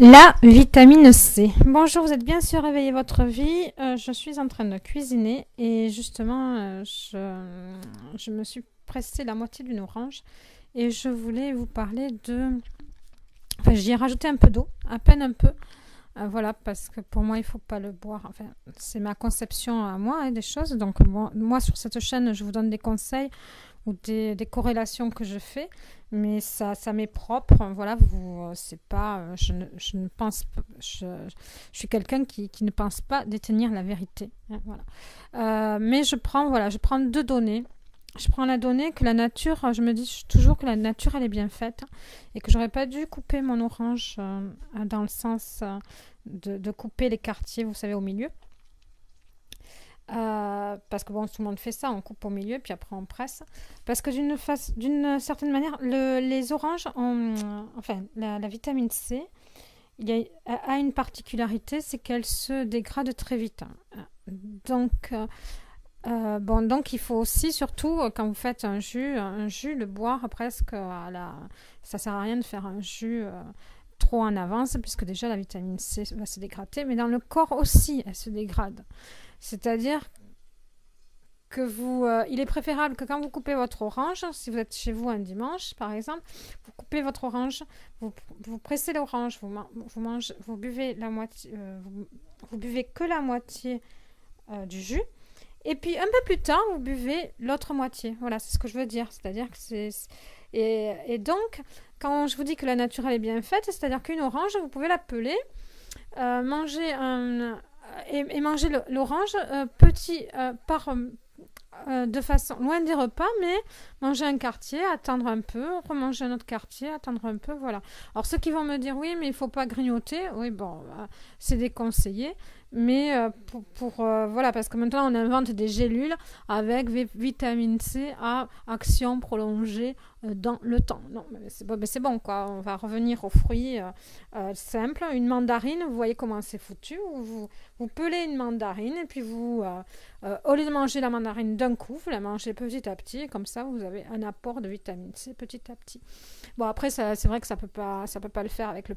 La vitamine C. Bonjour, vous êtes bien sur Réveiller votre vie. Je suis en train de cuisiner et justement, je me suis pressé la moitié d'une orange et je voulais vous parler de... Enfin, j'y ai rajouté un peu d'eau, à peine un peu. Voilà, parce que pour moi, il ne faut pas le boire. Enfin, c'est ma conception à moi des choses. Donc, moi, sur cette chaîne, je vous donne des conseils ou des corrélations que je fais, mais ça m'est propre. Voilà, c'est pas, je ne pense pas, je suis quelqu'un qui ne pense pas détenir la vérité. Hein, voilà. Mais je prends deux données. Je prends la donnée que la nature, je me dis toujours que la nature, elle est bien faite et que j'aurais pas dû couper mon orange dans le sens de couper les quartiers, vous savez, au milieu. Parce que bon, tout le monde fait ça, on coupe au milieu puis après on presse. Parce que d'une certaine manière, les oranges, enfin la vitamine C, a une particularité, c'est qu'elle se dégrade très vite. Donc, donc il faut aussi, surtout quand vous faites un jus, le boire presque ça sert à rien de faire un jus trop en avance, puisque déjà la vitamine C va se dégrader, mais dans le corps aussi, elle se dégrade. C'est-à-dire que il est préférable que quand vous coupez votre orange, si vous êtes chez vous un dimanche, par exemple, vous coupez votre orange, vous pressez l'orange, vous buvez la moitié, vous buvez que la moitié du jus, et puis un peu plus tard, vous buvez l'autre moitié. Voilà, c'est ce que je veux dire. C'est-à-dire que et donc, quand je vous dis que la nature elle est bien faite, c'est-à-dire qu'une orange, vous pouvez la peler, manger et manger l'orange petit de façon loin des repas, mais manger un quartier, attendre un peu, remanger un autre quartier, attendre un peu, voilà. Alors ceux qui vont me dire oui, mais il faut pas grignoter, oui bon, c'est déconseillé, mais voilà, parce que maintenant on invente des gélules avec vitamine C à action prolongée dans le temps. Non, mais c'est bon quoi. On va revenir aux fruits simples. Une mandarine, vous voyez comment c'est foutu. Vous pelez une mandarine et puis au lieu de manger la mandarine d'un coup, vous la mangez petit à petit et comme ça vous avez un apport de vitamine C petit à petit. Bon après c'est vrai que ça peut pas le faire avec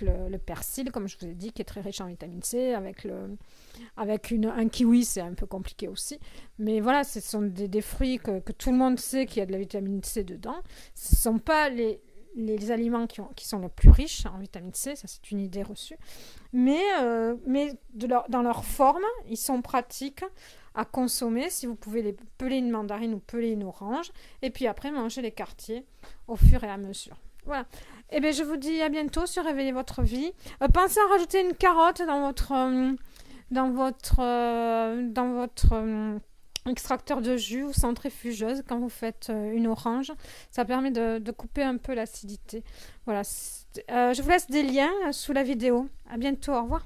le persil, comme je vous ai dit, qui est très riche en vitamine C. Avec un kiwi, c'est un peu compliqué aussi. Mais voilà, ce sont des fruits que tout le monde sait qu'il y a de la vitamine C dedans. Ce ne sont pas les aliments qui sont les plus riches en vitamine C, ça c'est une idée reçue. Mais dans leur forme, ils sont pratiques à consommer si vous pouvez les peler une mandarine ou peler une orange. Et puis après, manger les quartiers au fur et à mesure. Voilà. Et bien, je vous dis à bientôt sur Réveiller votre vie. Pensez à rajouter une carotte dans votre extracteur de jus ou centrifugeuse quand vous faites une orange. Ça permet de couper un peu l'acidité. Voilà. Je vous laisse des liens sous la vidéo. À bientôt. Au revoir.